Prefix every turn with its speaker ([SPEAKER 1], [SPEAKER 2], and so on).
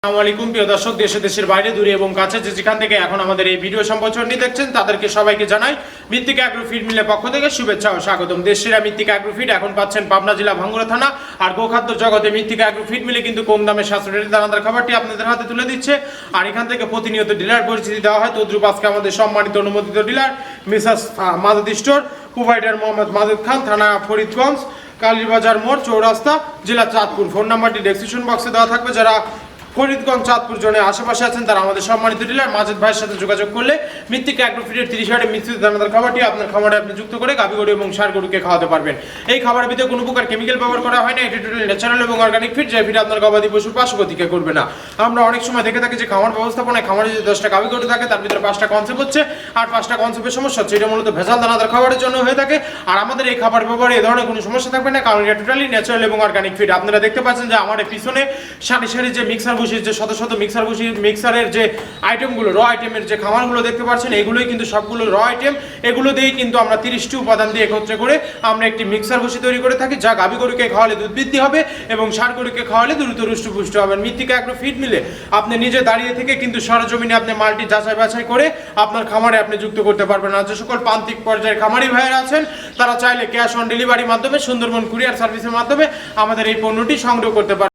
[SPEAKER 1] আসসালামু আলাইকুম প্রিয় দর্শক, দেশে দেশের বাইরে দূরে এবং কাছে যেখান থেকে এখন আমাদের এই ভিডিও সম্প্রচারটি দেখছেন তাদেরকে সবাইকে জানাই মৃত্তিকা অ্যাগ্রো ফিড মিলের পক্ষ থেকে শুভেচ্ছা ও স্বাগতম। দেশের মৃত্তিকা অ্যাগ্রো ফিড এখন পাচ্ছেন পাবনা জেলা ভাঙ্গুড়া থানা। আর গোখাদ্য জগতে মৃত্তিকা অ্যাগ্রো ফিড মিলে কিন্তু কম দামে সাশ্রয়ী দানাদার খাবারটি আপনাদের হাতে তুলে দিচ্ছে। আর এখান থেকে প্রতিনিয়ত ডিলার পরিচিতি দেওয়া হয়। তদ্রুপ আজকে আমাদের সম্মানিত অনুমোদিত dealer messrs Madud store, provider Mohammad Madud Khan, থানা ফরিদগঞ্জ, কালীবাজার মোড়, চৌরাস্তা, জেলা চাঁদপুর। ফোন নাম্বারটি ডেসক্রিপশন বক্সে দেওয়া থাকবে। যারা ফরিদগঞ্জ চাঁদপুর জোনের আশেপাশে আছেন তারা আমাদের সম্মানিত ডিলার মাজেদ ভাইয়ের সাথে যোগাযোগ করলে মৃত্তিকা অ্যাগ্রো ফিডের 30 মিশ্রিত দানাদার খাবারটি আপনার খামারে আপনি যুক্ত করে গাভী গরু এবং ষাঁড় গরুকে খাওয়াতে পারবেন। এই খাবারের ভিতরে কোনো প্রকার কেমিক্যাল ব্যবহার করা হয় না। এটি টোটাল ন্যাচারাল এবং অর্গানিক ফিড, যে ফিড আপনার গবাদি পশুর পার্শ্বক্ষতিকে করবে না। আমরা অনেক সময় দেখে থাকি যে খামার ব্যবস্থাপনায় খামারে যে 10টা গাভী গরু থাকে তার ভিতরে 5টা কনসেপ্ট হচ্ছে আর 5টা কনসেপ্টের সমস্যা হচ্ছে। এটা মূলত ভেজাল দানাদার খাবারের জন্য হয়ে থাকে। আর আমাদের এই খাবার ব্যবহারে এই ধরনের কোনো সমস্যা থাকবে না, কারণ এটা টোটালি ন্যাচারাল এবং অর্গানিক ফিড। আপনারা দেখতে পাচ্ছেন যে আমার পিছনে সারি সারি যে মিক্সার বসিয়ে যে শত শত মিক্সারের যে আইটেমগুলো, র আইটেমের যে খামারগুলো দেখতে পাচ্ছেন, এগুলোই কিন্তু সবগুলো র আইটেম। এগুলো দিয়েই কিন্তু আমরা 30টি উপাদান দিয়ে একত্রে করে আমরা একটি মিক্সার বসি তৈরি করে থাকি, যা গাভী গরুকে খাওয়ালে দুধ বৃদ্ধি হবে এবং ষাঁড় গরুকে খাওয়ালে দ্রুত রুষ্টপুষ্ট হবে। মৃত্তিকা অ্যাগ্রো ফিড মিলে আপনি নিজে দাঁড়িয়ে থেকে কিন্তু সরজমিনে আপনি মালটি যাচাই বাছাই করে আপনার খামারে আপনি যুক্ত করতে পারবেন। আর যে সকল প্রান্তিক পর্যায়ের খামারি ভাইয়েরা আছেন তারা চাইলে ক্যাশ অন ডেলিভারির মাধ্যমে, সুন্দরবন কুরিয়ার সার্ভিসের মাধ্যমে আমাদের এই পণ্যটি সংগ্রহ করতে পারবেন।